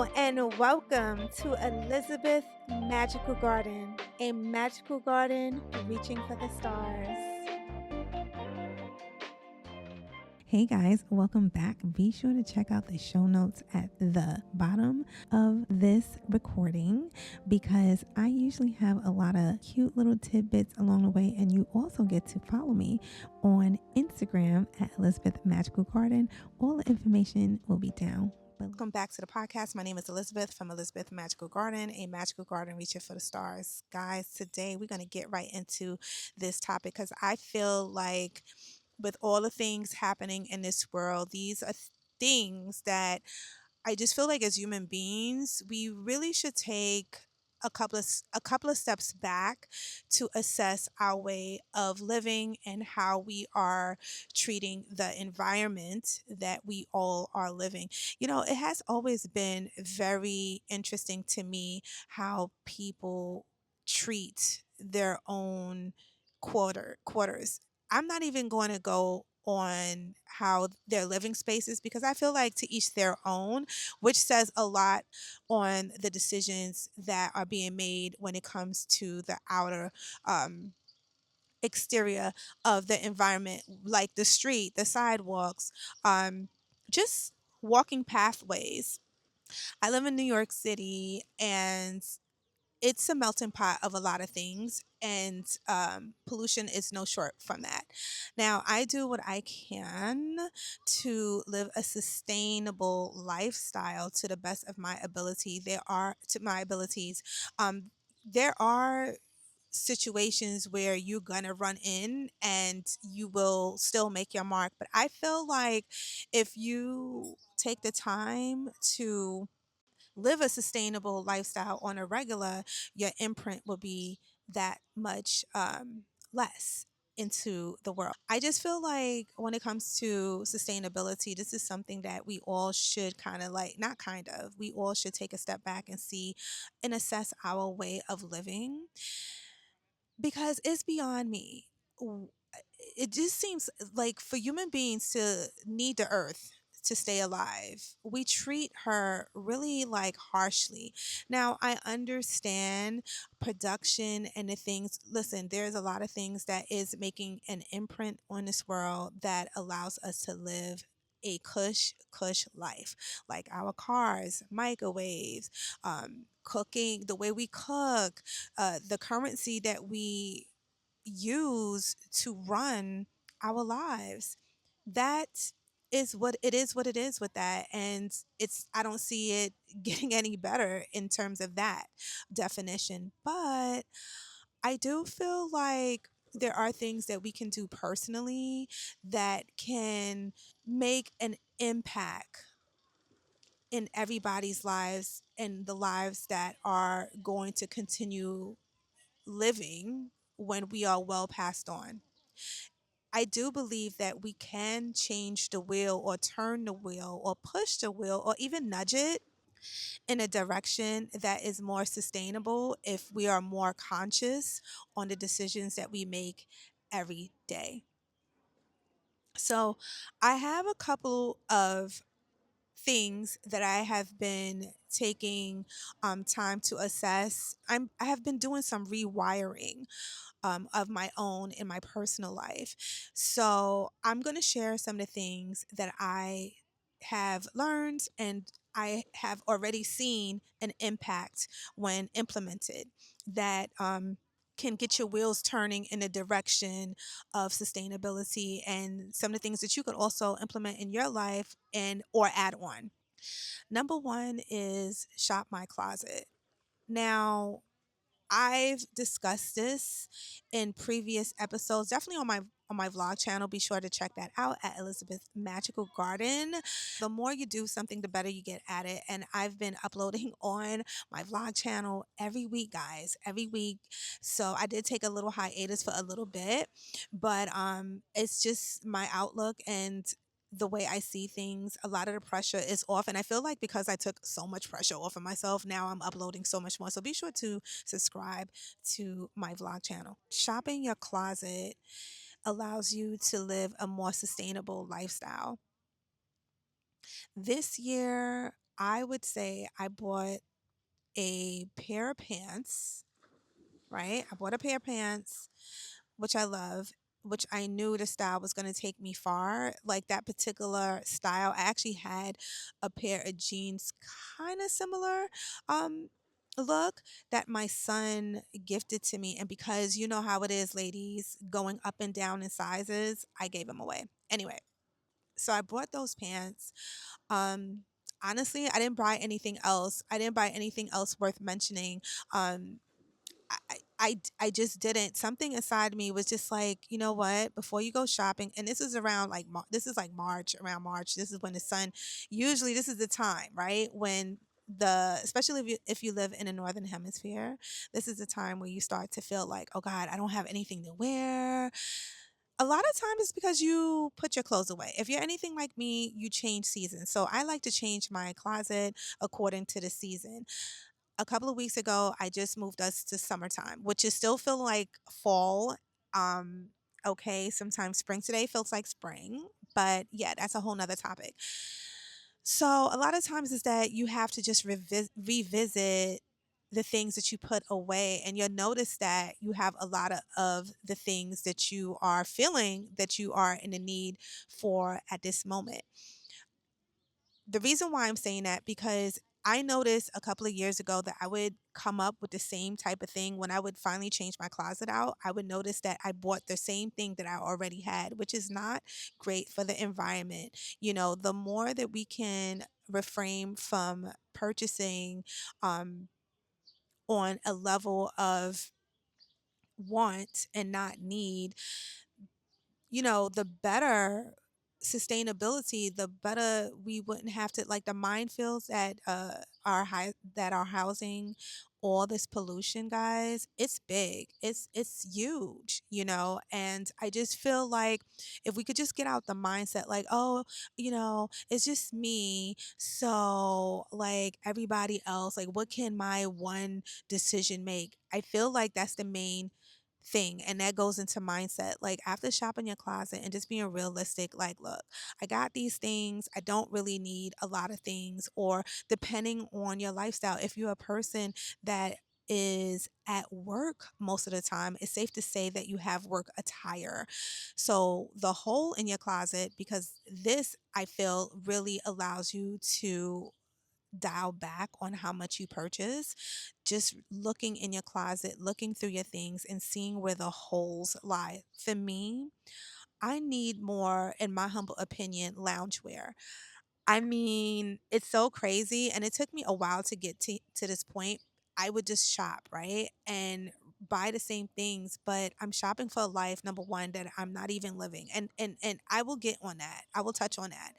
Hello and welcome to Elizabeth Magical Garden, a magical garden reaching for the stars. Hey guys, welcome back. Be sure to check out the show notes at the bottom of this recording because I usually have a lot of cute little tidbits along the way, and you also get to follow me on Instagram at Elizabeth Magical Garden. All the information will be down. Welcome back to the podcast. My name is Elizabeth from Elizabeth Magical Garden, a magical garden reaching for the stars. Guys, today we're going to get right into this topic because I feel like with all the things happening in this world, these are things that I just feel like as human beings, we really should take a couple of steps back to assess our way of living and how we are treating the environment that we all are living. You know, it has always been very interesting to me how people treat their own quarters. I'm not even going to go on how their living spaces because I feel like to each their own, which says a lot on the decisions that are being made when it comes to the outer um, exterior of the environment, like the street, the sidewalks, just walking pathways. I live in New York City and it's a melting pot of a lot of things, and pollution is no short from that. Now, I do what I can to live a sustainable lifestyle to the best of my ability. There are to my abilities. There are situations where you're gonna run in and you will still make your mark, but I feel like if you take the time to live a sustainable lifestyle on a regular, your imprint will be that much less into the world. I just feel like when it comes to sustainability, this is something that we all should kind of like, not kind of, we all should take a step back and see and assess our way of living because it's beyond me. It just seems like for human beings to need the earth to stay alive, we treat her really like harshly. Now, I understand production and the things. Listen, there's a lot of things that is making an imprint on this world that allows us to live a cush life, like our cars, microwaves, cooking, the way we cook, the currency that we use to run our lives. That what it is with that. And I don't see it getting any better in terms of that definition. But I do feel like there are things that we can do personally that can make an impact in everybody's lives and the lives that are going to continue living when we are well passed on. I do believe that we can change the wheel or turn the wheel or push the wheel or even nudge it in a direction that is more sustainable if we are more conscious on the decisions that we make every day. So, I have a couple of things that I have been taking time to assess. I have been doing some rewiring of my own in my personal life. So I'm going to share some of the things that I have learned and I have already seen an impact when implemented that can get your wheels turning in the direction of sustainability and some of the things that you could also implement in your life and or add on. Number one is shop my closet. Now, I've discussed this in previous episodes, definitely on my vlog channel. Be sure to check that out at Elizabeth Magical Garden. The more you do something, the better you get at it. And I've been uploading on my vlog channel every week, guys, every week. So I did take a little hiatus for a little bit, but it's just my outlook and the way I see things, a lot of the pressure is off. And I feel like because I took so much pressure off of myself, now I'm uploading so much more. So be sure to subscribe to my vlog channel. Shopping your closet allows you to live a more sustainable lifestyle. This year, I would say I bought a pair of pants, right? I bought a pair of pants, which I love, which I knew the style was going to take me far. Like that particular style, I actually had a pair of jeans kind of similar look that my son gifted to me. And because you know how it is, ladies, going up and down in sizes, I gave them away. Anyway, so I bought those pants. Um, honestly, I didn't buy anything else. I didn't buy anything else worth mentioning. Um, I just didn't. Something inside me was just like, you know what? Before you go shopping, and this is around like this is like March, around March. This is when the sun. Usually, this is the time, right? When especially if you live in a northern hemisphere, this is the time where you start to feel like, oh God, I don't have anything to wear. A lot of times it's because you put your clothes away. If you're anything like me, you change seasons. So I like to change my closet according to the season. A couple of weeks ago, I just moved us to summertime, which is still feel like fall. Um, okay, sometimes spring today feels like spring, but yeah, that's a whole nother topic. So a lot of times is that you have to just revisit the things that you put away, and you'll notice that you have a lot of the things that you are feeling that you are in the need for at this moment. The reason why I'm saying that because I noticed a couple of years ago that I would come up with the same type of thing when I would finally change my closet out. I would notice that I bought the same thing that I already had, which is not great for the environment. You know, the more that we can refrain from purchasing um, on a level of want and not need, the better sustainability, the better we wouldn't have to like the minefields that are housing all this pollution, guys. It's big. It's huge, and I just feel like if we could just get out the mindset like, oh, it's just me. So like everybody else, like what can my one decision make? I feel like that's the main thing, and that goes into mindset. Like after shopping your closet and just being realistic, like, look, I got these things, I don't really need a lot of things. Or depending on your lifestyle, if you're a person that is at work most of the time, it's safe to say that you have work attire. So the hole in your closet, because this I feel really allows you to dial back on how much you purchase, just looking in your closet, looking through your things and seeing where the holes lie. For me, I need more, in my humble opinion, loungewear. I mean, it's so crazy, and it took me a while to get to this point. I would just shop, right? And buy the same things, but I'm shopping for a life, number one, that I'm not even living. And I will get on that. I will touch on that.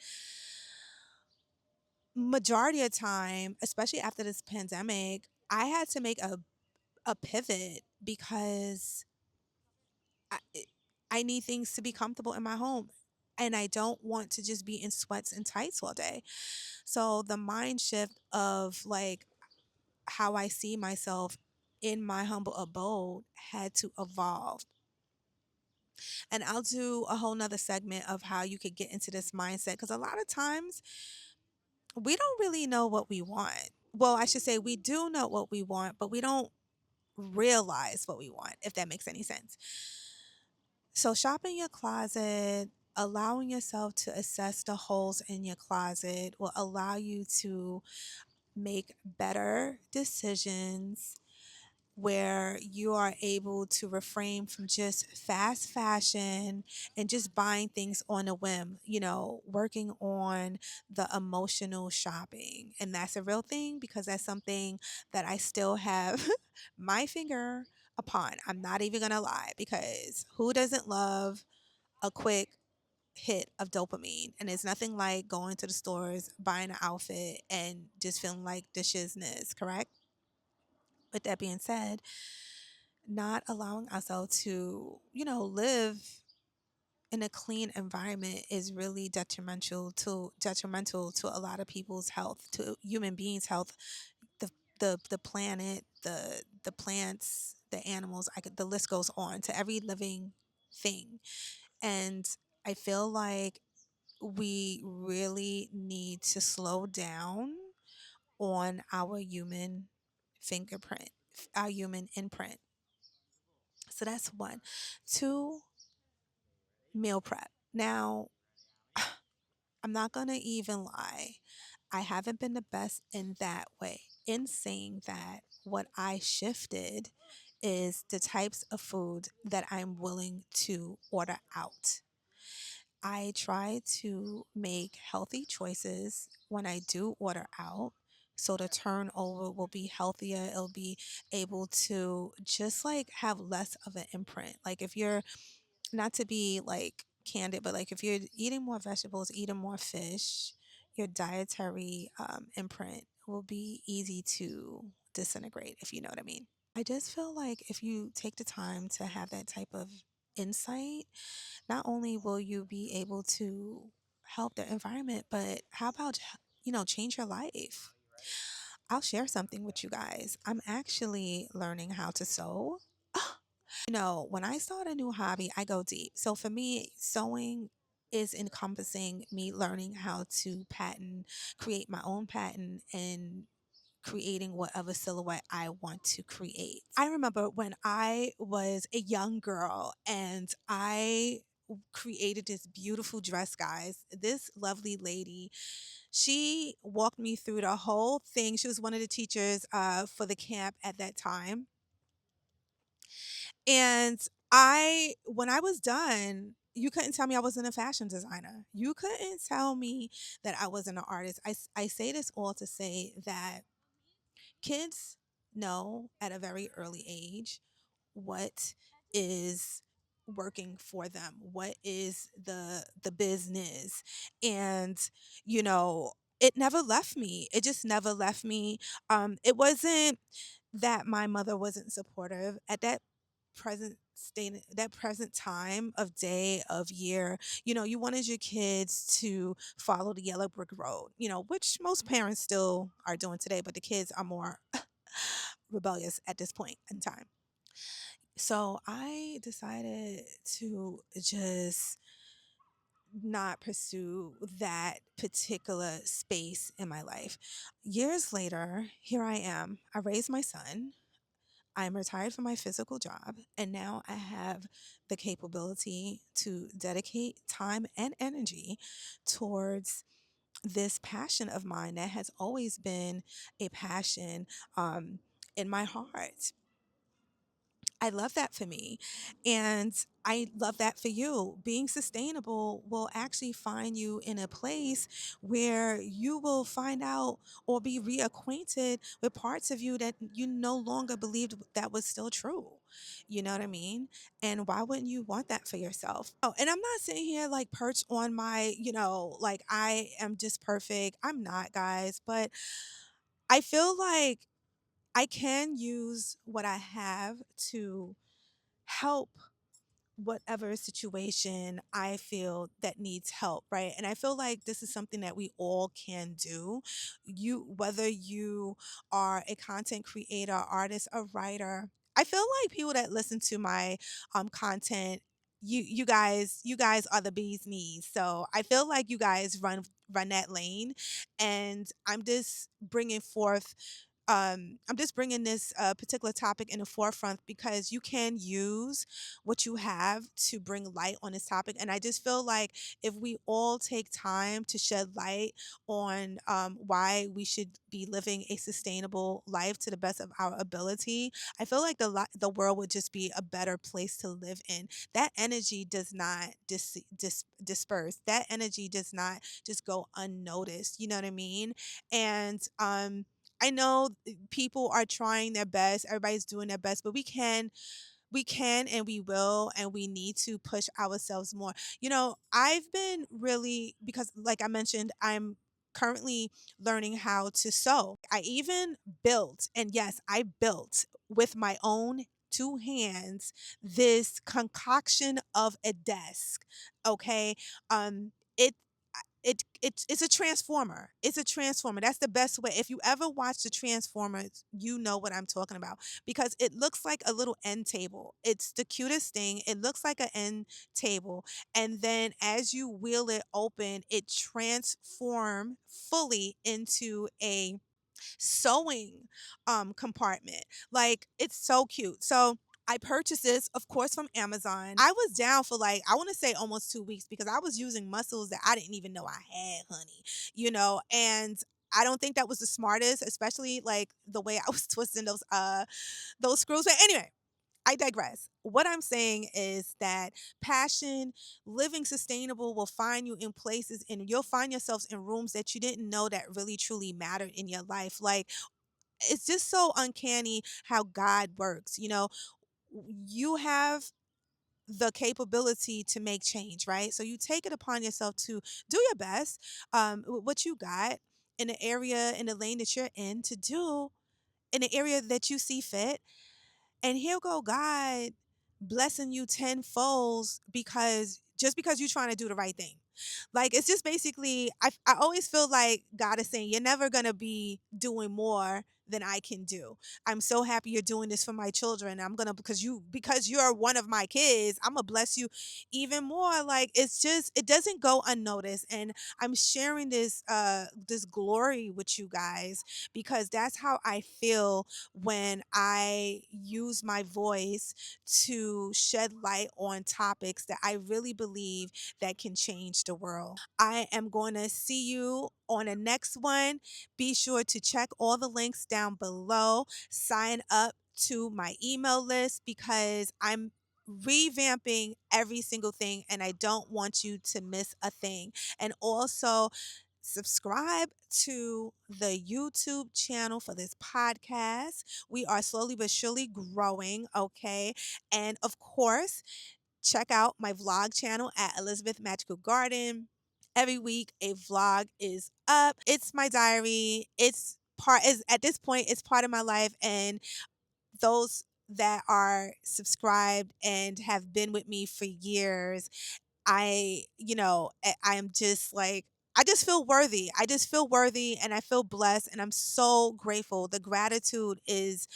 Majority of time, especially after this pandemic, I had to make a pivot because I, it- I need things to be comfortable in my home. And I don't want to just be in sweats and tights all day. So the mind shift of like how I see myself in my humble abode had to evolve. And I'll do a whole nother segment of how you could get into this mindset, because a lot of times we don't really know what we want. Well, I should say we do know what we want, but we don't realize what we want, if that makes any sense. So, shopping your closet, allowing yourself to assess the holes in your closet will allow you to make better decisions where you are able to refrain from just fast fashion and just buying things on a whim, working on the emotional shopping. And that's a real thing because that's something that I still have my finger upon. I'm not even going to lie, because who doesn't love a quick hit of dopamine? And it's nothing like going to the stores, buying an outfit, and just feeling like the shizness, correct? With that being said, not allowing ourselves to, live in a clean environment is really detrimental to a lot of people's health, to human beings' health, the the planet, the plants, the animals. The list goes on to every living thing. And I feel like we really need to slow down on our human fingerprint, our human imprint. So that's one. Two, meal prep. Now, I'm not going to even lie. I haven't been the best in that way. In saying that, what I shifted is the types of food that I'm willing to order out. I try to make healthy choices when I do order out. So the turnover will be healthier. It'll be able to just like have less of an imprint. Like if you're not to be like candid, but like if you're eating more vegetables, eating more fish, your dietary imprint will be easy to disintegrate, if you know what I mean. I just feel like if you take the time to have that type of insight, not only will you be able to help the environment, but how about, change your life? I'll share something with you guys. I'm actually learning how to sew. When I start a new hobby, I go deep. So for me, sewing is encompassing me learning how to pattern, create my own pattern, and creating whatever silhouette I want to create. I remember when I was a young girl and I created this beautiful dress, guys. This lovely lady, she walked me through the whole thing. She was one of the teachers for the camp at that time. And when I was done, you couldn't tell me I wasn't a fashion designer. You couldn't tell me that I wasn't an artist. I say this all to say that kids know at a very early age what is working for them, what is the business. And you know it never left me, it just never left me. It wasn't that my mother wasn't supportive at that present time of day of year. You wanted your kids to follow the yellow brick road, which most parents still are doing today, but the kids are more rebellious at this point in time. So I decided to just not pursue that particular space in my life. Years later, here I am. I raised my son. I'm retired from my physical job, and now I have the capability to dedicate time and energy towards this passion of mine that has always been a passion in my heart. I love that for me. And I love that for you. Being sustainable will actually find you in a place where you will find out or be reacquainted with parts of you that you no longer believed that was still true. You know what I mean? And why wouldn't you want that for yourself? Oh, and I'm not sitting here like perched on my, like I am just perfect. I'm not, guys, but I feel like I can use what I have to help whatever situation I feel that needs help, right? And I feel like this is something that we all can do. Whether you are a content creator, artist, a writer, I feel like people that listen to my content, you guys are the bee's knees. So I feel like you guys run that lane, and I'm just bringing this particular topic in the forefront because you can use what you have to bring light on this topic. And I just feel like if we all take time to shed light on why we should be living a sustainable life to the best of our ability, I feel like the world would just be a better place to live in. That energy does not disperse. That energy does not just go unnoticed. You know what I mean? And I know people are trying their best, everybody's doing their best, but we can and we will and we need to push ourselves more. I've been really, because like I mentioned, I'm currently learning how to sew. I even built, and yes, I built with my own two hands this concoction of a desk. Okay. It it's a transformer. It's a transformer. That's the best way. If you ever watch the Transformers, you know what I'm talking about because it looks like a little end table. It's the cutest thing. It looks like an end table, and then as you wheel it open, it transform fully into a sewing compartment. Like, it's so cute. So I purchased this, of course, from Amazon. I was down for like, I want to say almost 2 weeks because I was using muscles that I didn't even know I had, honey, and I don't think that was the smartest, especially like the way I was twisting those screws. But anyway, I digress. What I'm saying is that passion, living sustainable will find you in places and you'll find yourselves in rooms that you didn't know that really truly mattered in your life. Like, it's just so uncanny how God works. You have the capability to make change, right? So you take it upon yourself to do your best, with what you got in the area, in the lane that you're in, to do in the area that you see fit. And here go God blessing you tenfold because you're trying to do the right thing. Like, it's just basically, I always feel like God is saying, you're never gonna be doing more than I can do. I'm so happy you're doing this for my children. I'm gonna because you're one of my kids, I'm gonna bless you even more. Like, it's just, it doesn't go unnoticed. And I'm sharing this glory with you guys because that's how I feel when I use my voice to shed light on topics that I really believe that can change the world. I am going to see you on the next one. Be sure to check all the links down below. Sign up to my email list because I'm revamping every single thing and I don't want you to miss a thing. And also, subscribe to the YouTube channel for this podcast. We are slowly but surely growing, okay? And of course, check out my vlog channel at Elizabeth Magical Garden. Every week a vlog is up. It's my diary. Is at this point it's part of my life, and those that are subscribed and have been with me for years, I am just like, I just feel worthy. I just feel worthy and I feel blessed and I'm so grateful. The gratitude is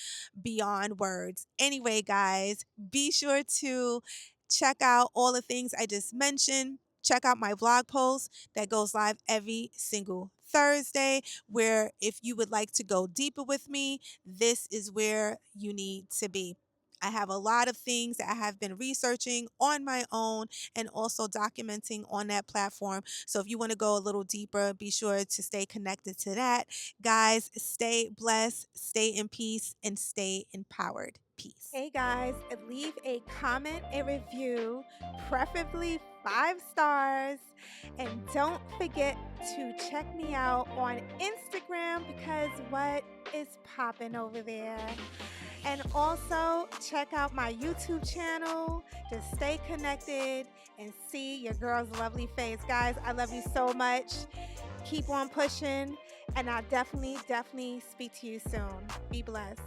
beyond words. Anyway, guys, be sure to check out all the things I just mentioned. Check out my blog post that goes live every single Thursday, where if you would like to go deeper with me, this is where you need to be. I have a lot of things that I have been researching on my own and also documenting on that platform. So if you want to go a little deeper, be sure to stay connected to that. Guys, stay blessed, stay in peace, and stay empowered. Peace. Hey guys, leave a comment, a review, preferably 5 stars. And don't forget to check me out on Instagram because what is popping over there? And also check out my YouTube channel to stay connected and see your girl's lovely face. Guys, I love you so much. Keep on pushing, and I'll definitely speak to you soon. Be blessed.